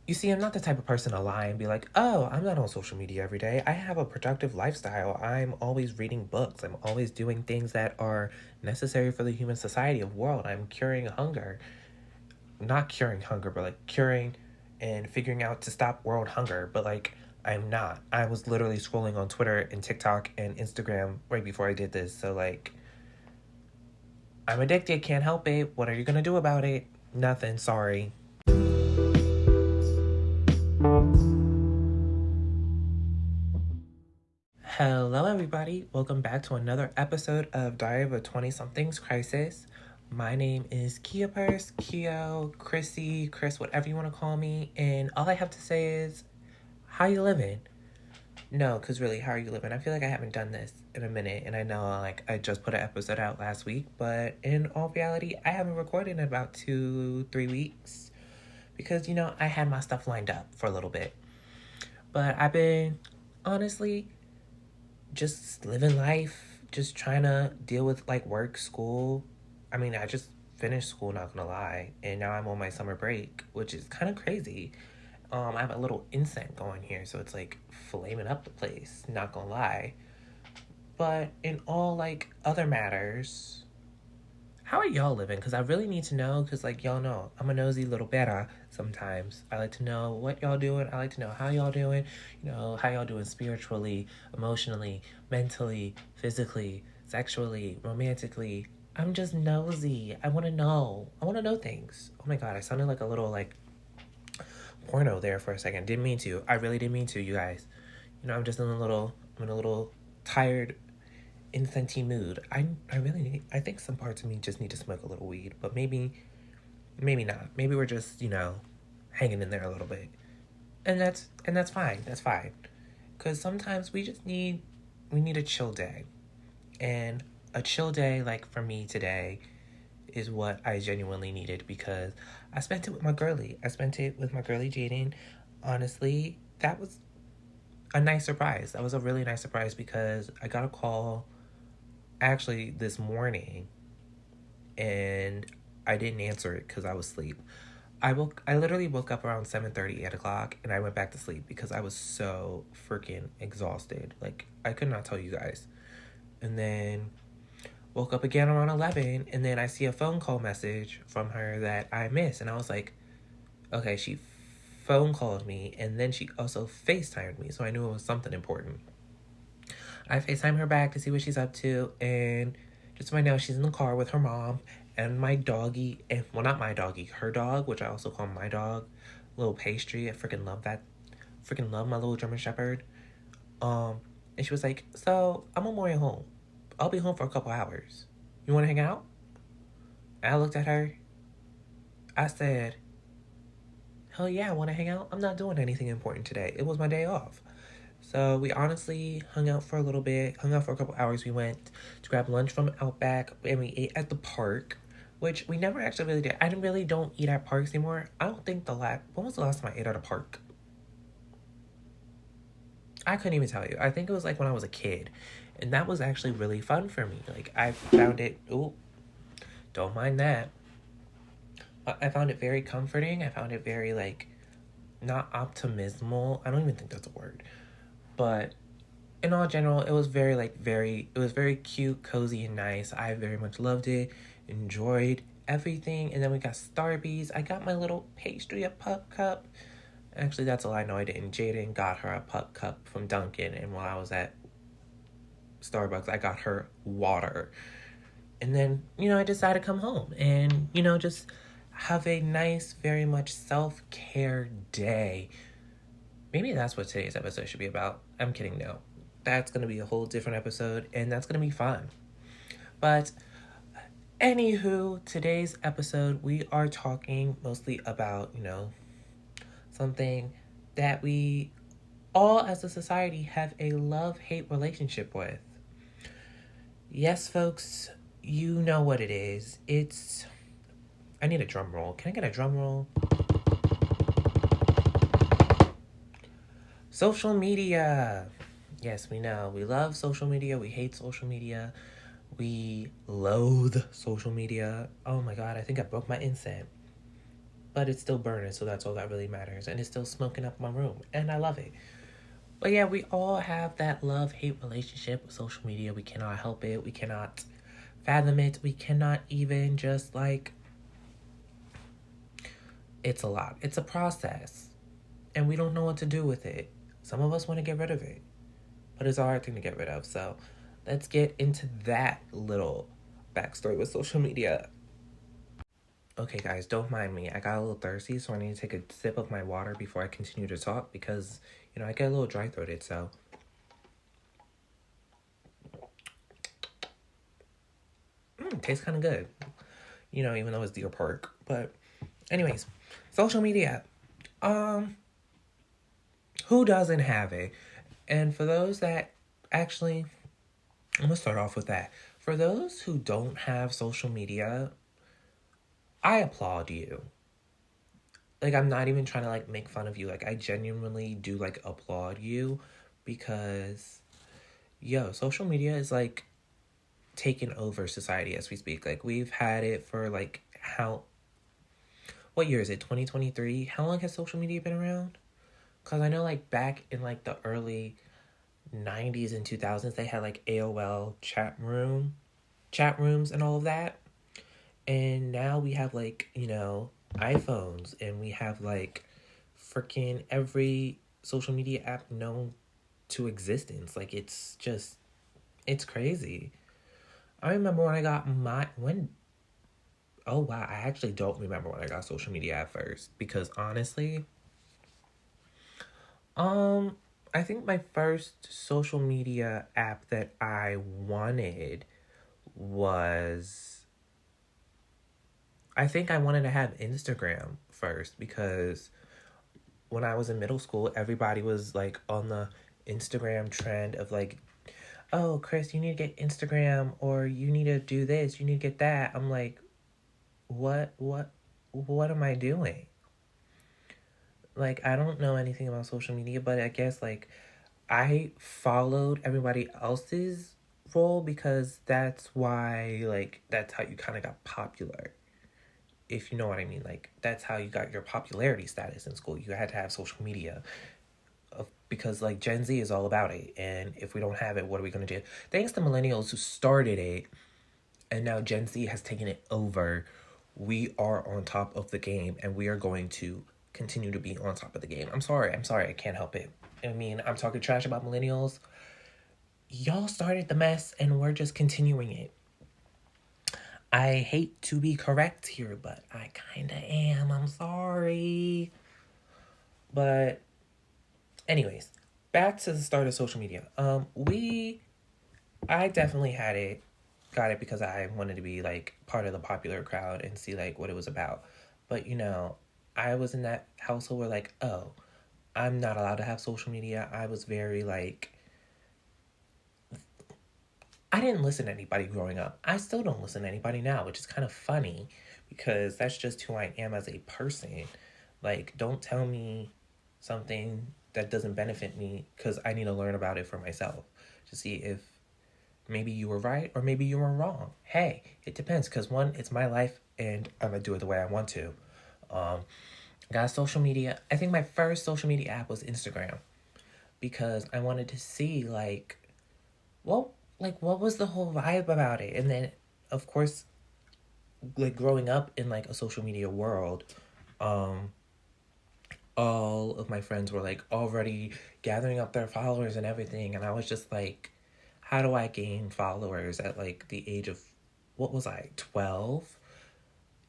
You see, I'm not the type of person to lie and be like, oh, I'm not on social media every day. I have a productive lifestyle. I'm always reading books. I'm always doing things that are necessary for the human society of world. I'm curing hunger. Not curing hunger, but like curing and figuring out to stop world hunger. But like, I'm not. I was literally scrolling on Twitter and TikTok and Instagram right before I did this. So like, I'm addicted. Can't help it. What are you going to do about it? Nothing. Sorry. Hello, everybody. Welcome back to another episode of Diary of a 20 Somethings Crisis. My name is Kia Purse, Keo, Chrissy, Chris, whatever you want to call me. And all I have to say is, how you living? No, because really, how are you living? I feel like I haven't done this in a minute. And I know, like, I just put an episode out last week. But in all reality, I haven't recorded in about 2-3 weeks. Because, I had my stuff lined up for a little bit. But I've been, honestly, just living life, just trying to deal with like work, school. I mean, I just finished school, not gonna lie, and now I'm on my summer break, which is kind of crazy. I have a little incense going here, so it's like flaming up the place, not gonna lie. But in all like other matters, how are y'all living? Because I really need to know. Because like y'all know, I'm a nosy little beta. Sometimes I like to know what y'all doing. I like to know how y'all doing. How y'all doing spiritually, emotionally, mentally, physically, sexually, romantically. I'm just nosy. I want to know. I want to know things. Oh my god, I sounded like a little like porno there for a second. Didn't mean to. I really didn't mean to, you guys. I'm just in a little. I'm in a little tired incensey mood. I really need, I think some parts of me just need to smoke a little weed, but maybe not. Maybe we're just, hanging in there a little bit. And that's fine. That's fine. Cuz sometimes we need a chill day. And a chill day like for me today is what I genuinely needed because I spent it with my girly. I spent it with my girly Jaden. Honestly, that was a nice surprise. That was a really nice surprise because I got a call actually this morning and I didn't answer it because I was asleep. I literally woke up around 7:30, 8 o'clock, and I went back to sleep because I was so freaking exhausted. Like I could not tell you guys. And then woke up again around 11, and then I see a phone call message from her that I missed, and I was like, okay, she phone called me, and then she also FaceTimed me, so I knew it was something important. I FaceTime her back to see what she's up to, and just right now she's in the car with her mom and my doggy, and well, not my doggy, her dog, which I also call my dog, little pastry. I freaking love that. Freaking love my little German Shepherd. Um, and she was like, "So I'm on my way home. I'll be home for a couple hours. You want to hang out?" And I looked at her. I said, "Hell yeah, I want to hang out. I'm not doing anything important today. It was my day off." So we honestly hung out for a little bit, hung out for a couple hours. We went to grab lunch from Outback and we ate at the park, which we never actually really did. I really don't eat at parks anymore. I don't think when was the last time I ate at a park? I couldn't even tell you. I think it was like when I was a kid. And that was actually really fun for me. Like I found it, ooh, don't mind that. I found it very comforting. I found it very like not optimismal. I don't even think that's a word. But in all general, it was it was very cute, cozy, and nice. I very much loved it, enjoyed everything. And then we got Starbies. I got my little pastry, a pup cup. Actually, that's a lie. No, I didn't. Jaden got her a pup cup from Dunkin', and while I was at Starbucks, I got her water. And then, I decided to come home and, just have a nice, very much self care day. Maybe that's what today's episode should be about. I'm kidding, no. That's going to be a whole different episode, and that's going to be fun. But, anywho, today's episode, we are talking mostly about, something that we all as a society have a love hate relationship with. Yes, folks, you know what it is. I need a drum roll. Can I get a drum roll? Social media. Yes, we know. We love social media. We hate social media. We loathe social media. Oh my god, I think I broke my incense. but it's still burning, so that's all that really matters. And it's still smoking up my room, and I love it. But yeah, we all have that love-hate relationship with social media. We cannot help it. We cannot fathom it. We cannot even just like, it's a lot. It's a process. And we don't know what to do with it. Some of us want to get rid of it, but it's a hard thing to get rid of. So let's get into that little backstory with social media. Okay, guys, don't mind me. I got a little thirsty, so I need to take a sip of my water before I continue to talk because, I get a little dry throated. So, tastes kind of good, even though it's Deer Park. But, anyways, social media. Who doesn't have it? And for those that actually, I'm gonna start off with that. For those who don't have social media, I applaud you. Like, I'm not even trying to like make fun of you. Like, I genuinely do like applaud you because, social media is like taking over society as we speak. Like, we've had it for like what year is it? 2023? How long has social media been around? Because I know like back in like the early 90s and 2000s, they had like AOL chat rooms and all of that. And now we have like, iPhones, and we have like freaking every social media app known to existence. Like, it's crazy. I remember when I got oh wow, I actually don't remember when I got social media at first, because honestly, I think my first social media app that I wanted was, I think I wanted to have Instagram first, because when I was in middle school, everybody was like on the Instagram trend of like, oh, Chris, you need to get Instagram, or you need to do this, you need to get that. I'm like, what am I doing? Like, I don't know anything about social media, but I guess like I followed everybody else's role because that's why, like, that's how you kind of got popular. If you know what I mean. Like, that's how you got your popularity status in school. You had to have social media. Because, like, Gen Z is all about it. And if we don't have it, what are we going to do? Thanks to millennials who started it, and now Gen Z has taken it over, we are on top of the game, and we are going to continue to be on top of the game. I'm sorry, I can't help it. I mean, I'm talking trash about millennials. Y'all started the mess, and we're just continuing it. I hate to be correct here, but I kinda am. I'm sorry. But anyways, back to the start of social media. I definitely got it because I wanted to be like part of the popular crowd and see like what it was about. But I was in that household where like, oh, I'm not allowed to have social media. I was very like, I didn't listen to anybody growing up. I still don't listen to anybody now, which is kind of funny because that's just who I am as a person. Like, don't tell me something that doesn't benefit me because I need to learn about it for myself to see if maybe you were right or maybe you were wrong. Hey, it depends, because one, it's my life and I'm going to do it the way I want to. Got social media. I think my first social media app was Instagram because I wanted to see what was the whole vibe about it. And then, of course, like growing up in like a social media world, all of my friends were like already gathering up their followers and everything, and I was just like, how do I gain followers at like the age of, what was I, 12?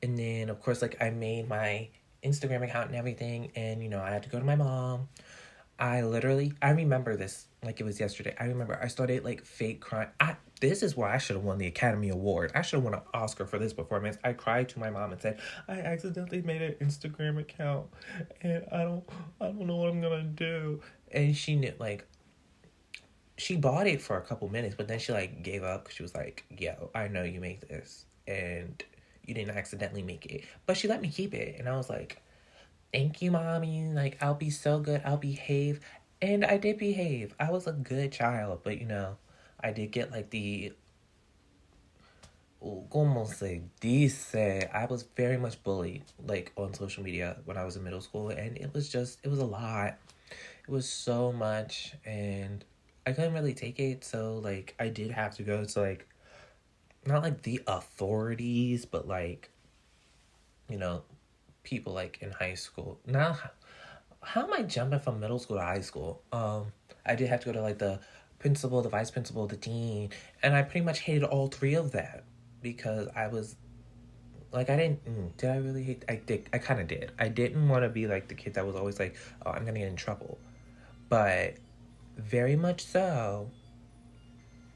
And then of course like I made my Instagram account and everything, and I had to go to my mom. I remember this like it was yesterday. I remember I started like fake crying. This is why I should have won the Academy Award. I should have won an Oscar for this performance. I cried to my mom and said, I accidentally made an Instagram account and I don't know what I'm gonna do. And she knew, like, she bought it for a couple minutes, but then she like gave up because she was like, yo, I know you made this and you didn't accidentally make it. But she let me keep it, and I was like, thank you, mommy. Like, I'll be so good. I'll behave. And I did behave. I was a good child, but I did get like como se dice, I was very much bullied, like, on social media when I was in middle school, and it was a lot. It was so much, and I couldn't really take it, so, like, I did have to go to, like, not, like, the authorities, but, like, you know, people, like, in high school. Now, how am I jumping from middle school to high school? I did have to go to, like, the principal, the vice principal, the dean, and I pretty much hated all three of them because I was like, I didn't. Did I really hate? I did. I kind of did. I didn't want to be like the kid that was always like, "Oh, I'm gonna get in trouble," but very much so.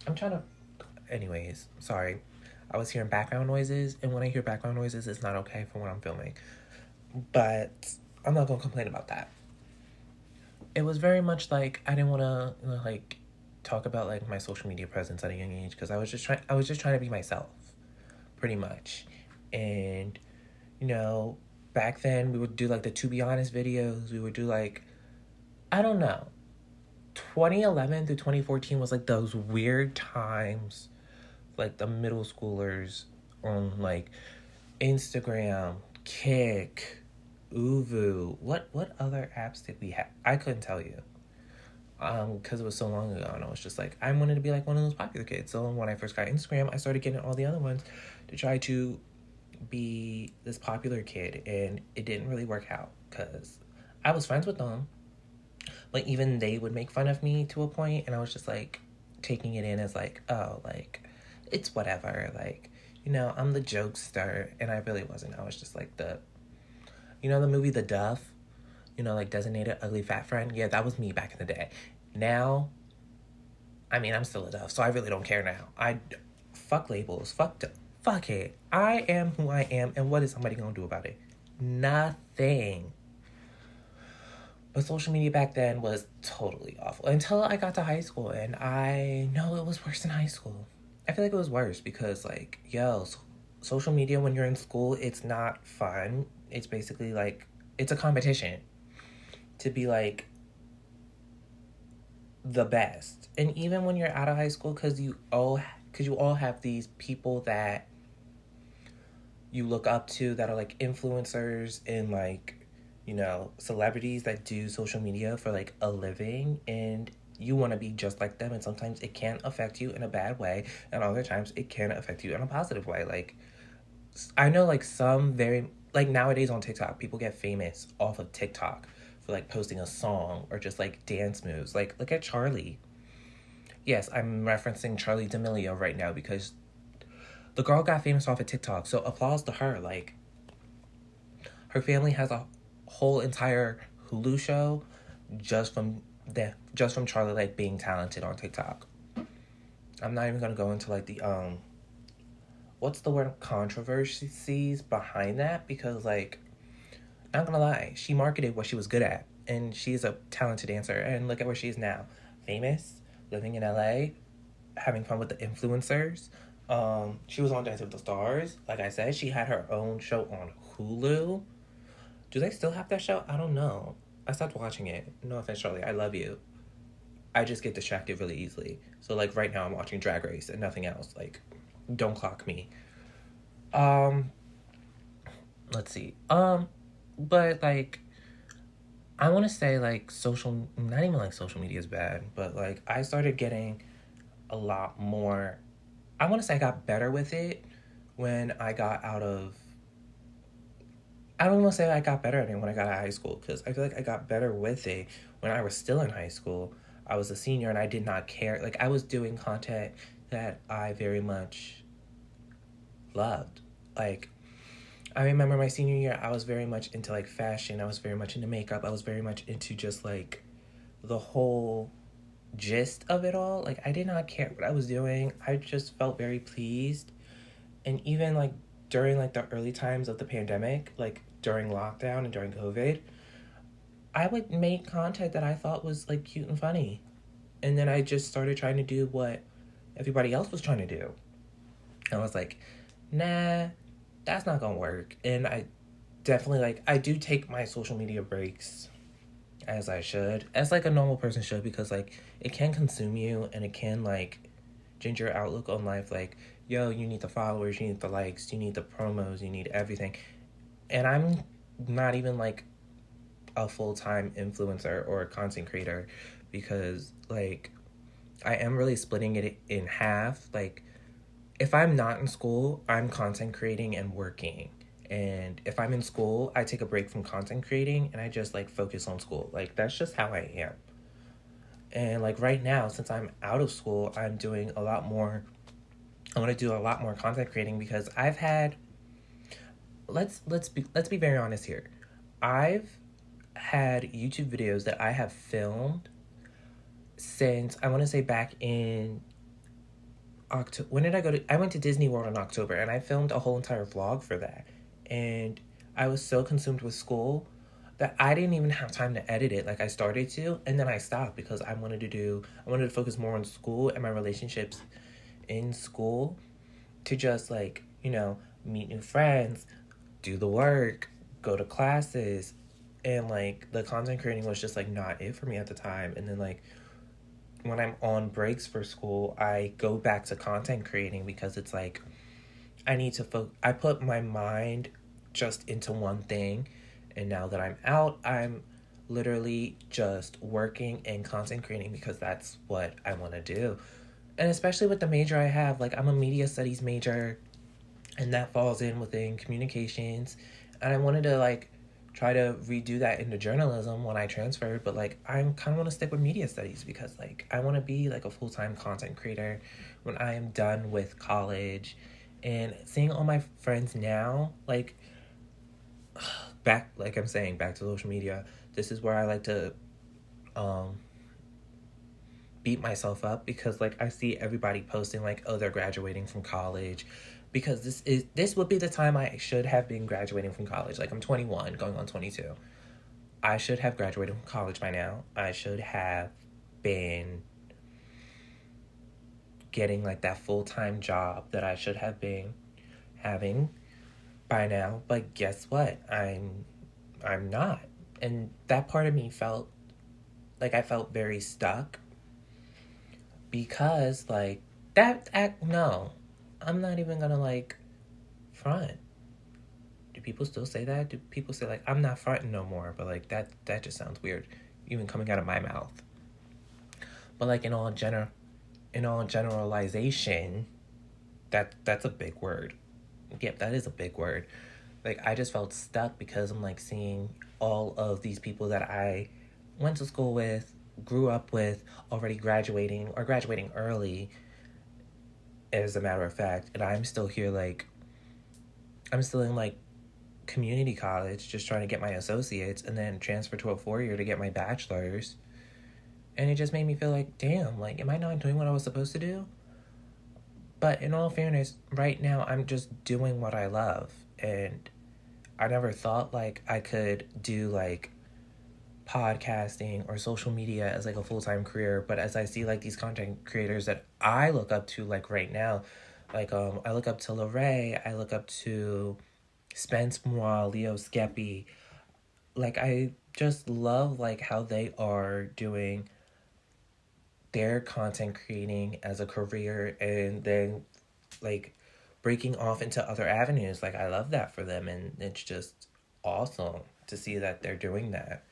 I'm trying to. Anyways, sorry. I was hearing background noises, and when I hear background noises, it's not okay for when I'm filming. But I'm not gonna complain about that. It was very much like I didn't want to like talk about like my social media presence at a young age because I was just trying to be myself, pretty much, and you know, back then we would do like the To Be Honest videos. We would do like, I don't know. 2011 through 2014 was like those weird times, like the middle schoolers on like Instagram, Kick, Uvu. What other apps did we have? I couldn't tell you. Because it was so long ago, and I was just like, I wanted to be like one of those popular kids. So when I first got Instagram, I started getting all the other ones to try to be this popular kid, and it didn't really work out because I was friends with them, but even they would make fun of me to a point, and I was just like taking it in as like, oh, like it's whatever, like, I'm the jokester, and I really wasn't. I was just like the movie The Duff, like Designated Ugly Fat Friend. Yeah, that was me back in the day. Now, I mean, I'm still a Duff, so I really don't care now. I fuck labels, fuck it. I am who I am, and what is somebody gonna do about it? Nothing. But social media back then was totally awful until I got to high school, and I know it was worse in high school. I feel like it was worse because, like, social media when you're in school, it's not fun. It's basically like it's a competition to be like the best. And even when you're out of high school, because you all have these people that you look up to that are like influencers and like celebrities that do social media for like a living, and you want to be just like them, and sometimes it can affect you in a bad way, and other times it can affect you in a positive way. Like, I know like some very like nowadays on TikTok, people get famous off of TikTok for like posting a song or just like dance moves. Like, look at Charlie. Yes, I'm referencing Charlie D'Amelio right now because the girl got famous off of TikTok, so applause to her. Like, her family has a whole entire Hulu show just from Charlie like being talented on TikTok. I'm not even gonna go into like the what's the word, controversies behind that, because like, not gonna lie, she marketed what she was good at, and she's a talented dancer, and look at where she is now. Famous, living in LA, having fun with the influencers. She was on Dancing with the Stars. Like I said, she had her own show on Hulu. Do they still have that show? I don't know. I stopped watching it. No offense, Charlie. I love you. I just get distracted really easily. So like right now I'm watching Drag Race and nothing else. Like, don't clock me. Um, let's see. But like, I want to say like not even like social media is bad, but like I started getting a lot more. I want to say I got better with it when I got out of. I don't want to say I got better at it when I got out of high school, because I feel like I got better with it when I was still in high school. I was a senior and I did not care. Like, I was doing content that I very much loved. Like, I remember my senior year, I was very much into like fashion. I was very much into makeup. I was very much into just like the whole gist of it all. Like, I did not care what I was doing. I just felt very pleased. And even like during like the early times of the pandemic, like during lockdown and during COVID, I would make content that I thought was like cute and funny. And then I just started trying to do what everybody else was trying to do. And I was like, nah, that's not gonna work. And I definitely like, I do take my social media breaks as I should, as like a normal person should, because like it can consume you and it can like ginger outlook on life, like, yo, you need the followers, you need the likes, you need the promos, you need everything. And I'm not even like a full-time influencer or a content creator, because like I am really splitting it in half. Like, if I'm not in school, I'm content creating and working. And if I'm in school, I take a break from content creating and I just like focus on school. Like, that's just how I am. And like right now, since I'm out of school, I'm doing a lot more. I want to do a lot more content creating because I've had, let's be very honest here. I've had YouTube videos that I have filmed since, I want to say, back in October. When did I go to? I went to Disney World in October, and I filmed a whole entire vlog for that. And I was so consumed with school that I didn't even have time to edit it like I started to, and then I stopped because I wanted to focus more on school and my relationships in school, to just like, meet new friends, do the work, go to classes, and like the content creating was just like not it for me at the time. And then like when I'm on breaks for school, I go back to content creating because it's like I need to I put my mind just into one thing, and now that I'm out, I'm literally just working and content creating because that's what I want to do. And especially with the major I have, like I'm a media studies major, and that falls in within communications. And I wanted to like try to redo that into journalism when I transferred, but like I kind of want to stick with media studies because like I want to be like a full-time content creator when I am done with college. And seeing all my friends now, like back, like I'm saying, back to social media, this is where I like to um beat myself up because like I see everybody posting like, oh, they're graduating from college, because this would be the time I should have been graduating from college. Like, I'm 21 going on 22. I should have graduated from college by now. I should have been getting like that full-time job that I should have been having by now. But guess what? I'm not. And that part of me felt like I felt very stuck because like that act no. I'm not even gonna like front. Do people still say that? Do people say like I'm not fronting no more? But like that just sounds weird, even coming out of my mouth. But like in all generalization, that's a big word. Yep, that is a big word. Like I just felt stuck because I'm like seeing all of these people that I went to school with, grew up with, already graduating or graduating early, as a matter of fact, and I'm still here like I'm still in like community college just trying to get my associates and then transfer to a 4 year to get my bachelor's. And it just made me feel like, damn, like, am I not doing what I was supposed to do? But in all fairness, right now I'm just doing what I love. And I never thought like I could do like podcasting or social media as like a full-time career. But as I see like these content creators that I look up to, like right now, like I look up to Lorray, I look up to Spence Moore, Leo Skeppy. Like I just love like how they are doing their content creating as a career, and then like breaking off into other avenues. Like I love that for them, and it's just awesome to see that they're doing that,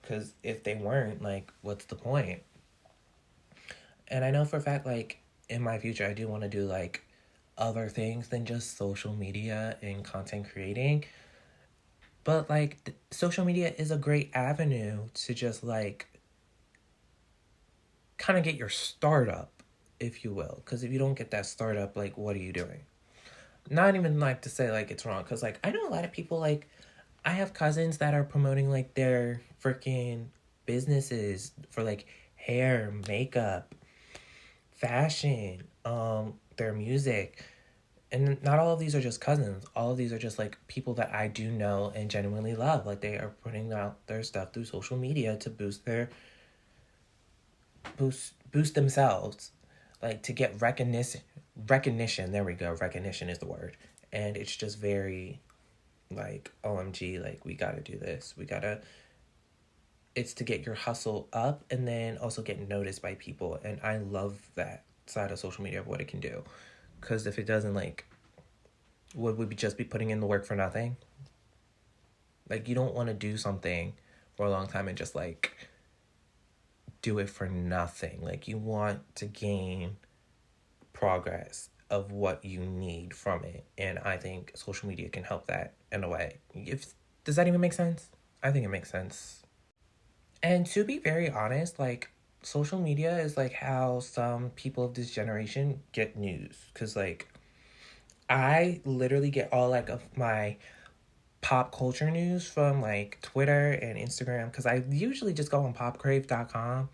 because if they weren't, like, what's the point? And I know for a fact, like, in my future I do want to do like other things than just social media and content creating. But like social media is a great avenue to just like kind of get your startup, if you will. Because if you don't get that startup, like, what are you doing? Not even like to say like it's wrong, because like I know a lot of people, like I have cousins that are promoting like their freaking businesses for like hair, makeup, fashion, their music. And not all of these are just cousins. All of these are just like people that I do know and genuinely love. Like they are putting out their stuff through social media to boost themselves, like to get recognition. There we go. Recognition is the word. And it's just very like OMG, like we gotta do this. It's to get your hustle up and then also get noticed by people. And I love that side of social media of what it can do. Because if it doesn't, like, would we just be putting in the work for nothing? Like, you don't want to do something for a long time and just, like, do it for nothing. Like, you want to gain progress of what you need from it. And I think social media can help that in a way. Does that even make sense? I think it makes sense. And to be very honest, like, social media is like how some people of this generation get news. Because, like, I literally get all, like, of my pop culture news from, like, Twitter and Instagram. Because I usually just go on popcrave.com.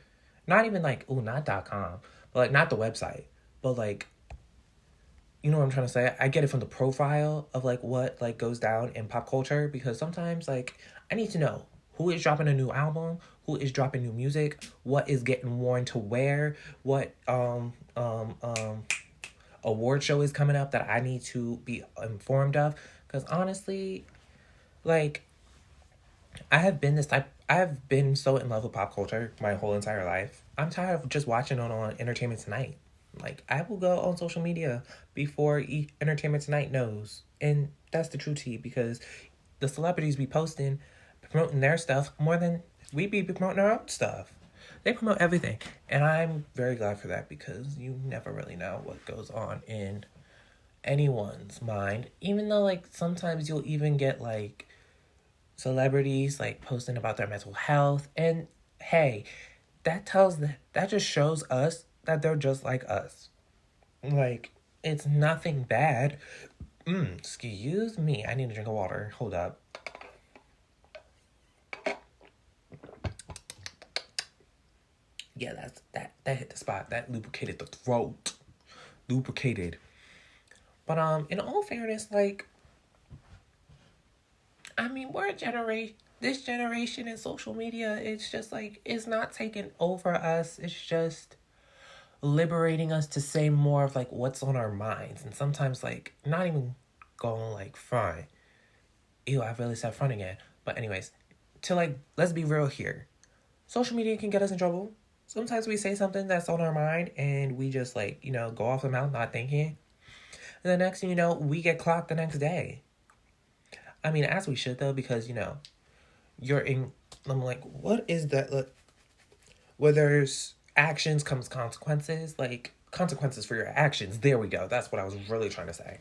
Not even, like, not .com. But, like, not the website. But, like, you know what I'm trying to say? I get it from the profile of, like, what, like, goes down in pop culture. Because sometimes, like, I need to know who is dropping a new album, who is dropping new music, what is getting worn to wear, what award show is coming up that I need to be informed of. Because honestly, like, I have been so in love with pop culture my whole entire life. I'm tired of just watching it on Entertainment Tonight. Like, I will go on social media before Entertainment Tonight knows. And that's the true tea, because the celebrities be posting, promoting their stuff more than we be promoting our own stuff. They promote everything. And I'm very glad for that, because you never really know what goes on in anyone's mind. Even though, like, sometimes you'll even get, like, celebrities, like, posting about their mental health. And hey, that just shows us that they're just like us. Like, it's nothing bad. Excuse me. I need a drink of water. Hold up. Yeah, that hit the spot. That lubricated the throat. Lubricated. But in all fairness, like, I mean, this generation in social media, it's just like, it's not taking over us. It's just liberating us to say more of, like, what's on our minds. And sometimes, like, not even going, like, fine. Ew, I really said front again. But anyways, to, like, let's be real here. Social media can get us in trouble. Sometimes we say something that's on our mind and we just, like, go off the mouth not thinking. And the next thing you know, we get clocked the next day. I mean, as we should, though, because, you're in. I'm like, what is that? Like, where there's actions comes consequences. Like, consequences for your actions. There we go. That's what I was really trying to say.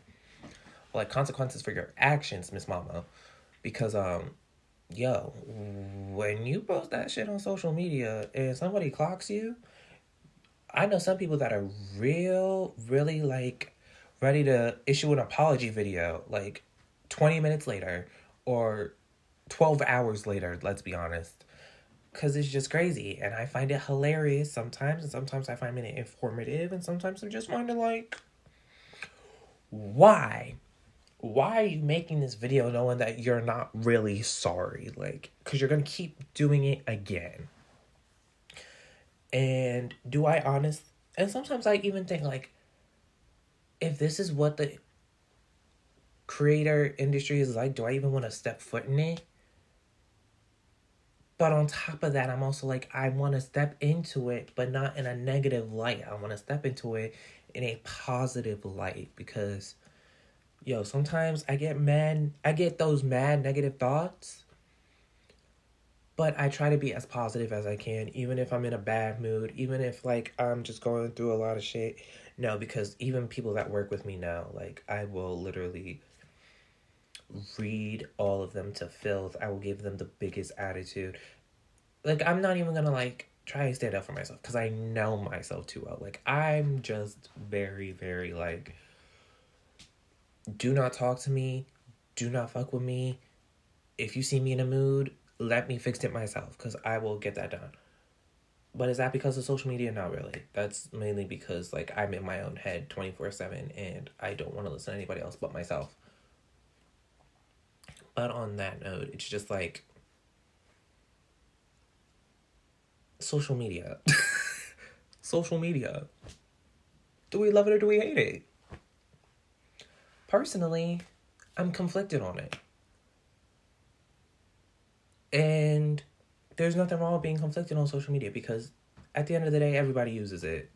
Like, consequences for your actions, Miss Mama. Because, yo, when you post that shit on social media and somebody clocks you, I know some people that are really, like, ready to issue an apology video, like, 20 minutes later or 12 hours later, let's be honest. Because it's just crazy. And I find it hilarious sometimes. And sometimes I find it informative. And sometimes I'm just wondering, like, why? Why are you making this video knowing that you're not really sorry? Like, because you're going to keep doing it again. And and sometimes I even think, like, if this is what the creator industry is like, do I even want to step foot in it? But on top of that, I'm also like, I want to step into it, but not in a negative light. I want to step into it in a positive light, because, yo, sometimes I get those mad negative thoughts, but I try to be as positive as I can, even if I'm in a bad mood, even if, like, I'm just going through a lot of shit. No, because even people that work with me now, like, I will literally read all of them to filth. I will give them the biggest attitude. Like, I'm not even gonna, like, try to stand up for myself, because I know myself too well. Like, I'm just very, very, like, do not talk to me, do not fuck with me. If you see me in a mood, let me fix it myself, because I will get that done. But is that because of social media? Not really. That's mainly because, like, I'm in my own head 24/7 and I don't want to listen to anybody else but myself. But on that note, it's just like, social media. Social media. Do we love it or do we hate it? Personally, I'm conflicted on it. And there's nothing wrong with being conflicted on social media, because at the end of the day, everybody uses it.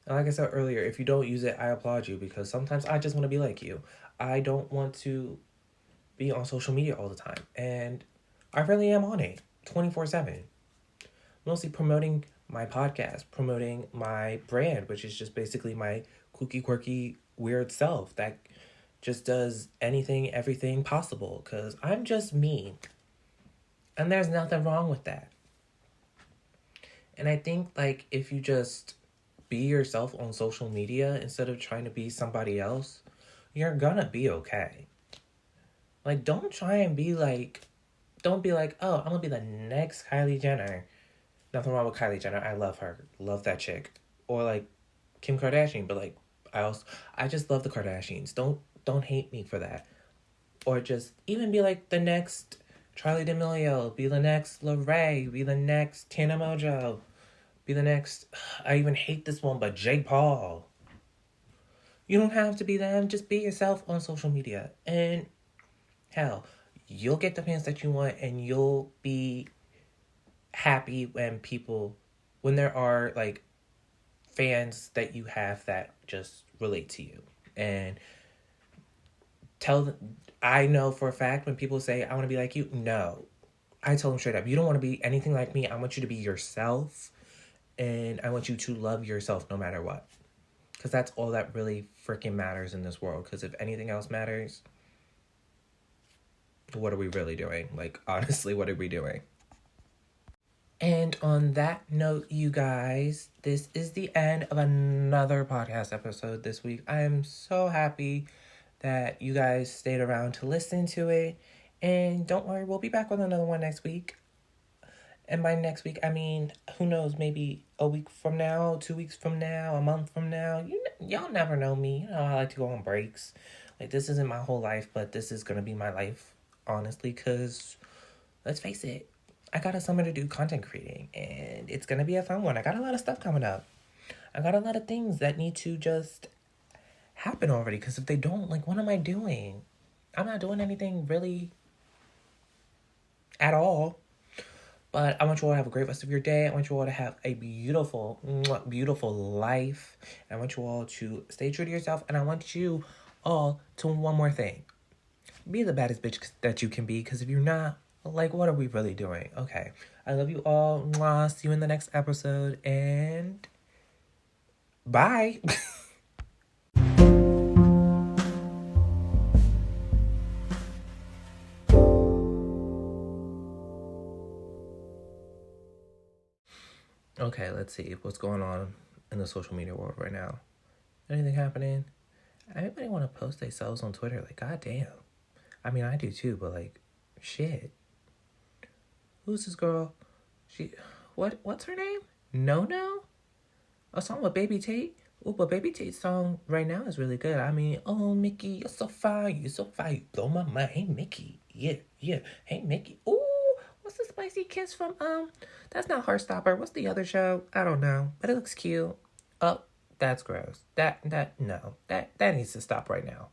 And like I said earlier, if you don't use it, I applaud you because sometimes I just want to be like you. I don't want to be on social media all the time. And I really am on it 24/7. Mostly promoting my podcast, promoting my brand, which is just basically my kooky, quirky, weird self that just does anything, everything possible because I'm just me. And there's nothing wrong with that. And I think, like, if you just be yourself on social media instead of trying to be somebody else, you're gonna be okay. Like, don't try and be like, don't be like, oh, I'm gonna be the next Kylie Jenner. Nothing wrong with Kylie Jenner. I love her. Love that chick. Or like Kim Kardashian, but like I just love the Kardashians. Don't hate me for that. Or just even be like the next Charlie D'Amelio, be the next Lorray, be the next Tana Mojo, be the next I even hate this one, but Jake Paul. You don't have to be them, just be yourself on social media. And hell, you'll get the fans that you want and you'll be happy when there are like fans that you have that just relate to you. And tell them, I know for a fact when people say I want to be like you, no. I tell them straight up, you don't want to be anything like me. I want you to be yourself and I want you to love yourself no matter what. Because that's all that really freaking matters in this world. Because if anything else matters, what are we really doing? Like, honestly, what are we doing? And on that note, you guys, this is the end of another podcast episode this week. I am so happy that you guys stayed around to listen to it. And don't worry, we'll be back with another one next week. And by next week, I mean, who knows, maybe a week from now, 2 weeks from now, a month from now. Y'all never know me. You know, I like to go on breaks. Like, this isn't my whole life, but this is going to be my life, honestly, because let's face it, I got a summer to do content creating, and it's going to be a fun one. I got a lot of stuff coming up. I got a lot of things that need to just happen already, because if they don't, like, what am I doing? I'm not doing anything really at all. But I want you all to have a great rest of your day. I want you all to have a beautiful, beautiful life. And I want you all to stay true to yourself. And I want you all to one more thing. Be the baddest bitch that you can be. Because if you're not, like, what are we really doing? Okay. I love you all. Mwah. See you in the next episode. And bye. Okay, let's see what's going on in the social media world right now. Anything happening? Anybody want to post themselves on Twitter? Like, goddamn. I mean, I do too, but like, shit. Who's this girl? What's her name? No? A song with Baby Tate? Oh, but Baby Tate's song right now is really good. I mean, oh, Mickey, you're so fine, you blow my mind. Hey, Mickey, yeah. Hey, Mickey. Ooh, what's the spicy kiss from, that's not Heartstopper. What's the other show? I don't know, but it looks cute. Oh, that's gross. No, that needs to stop right now.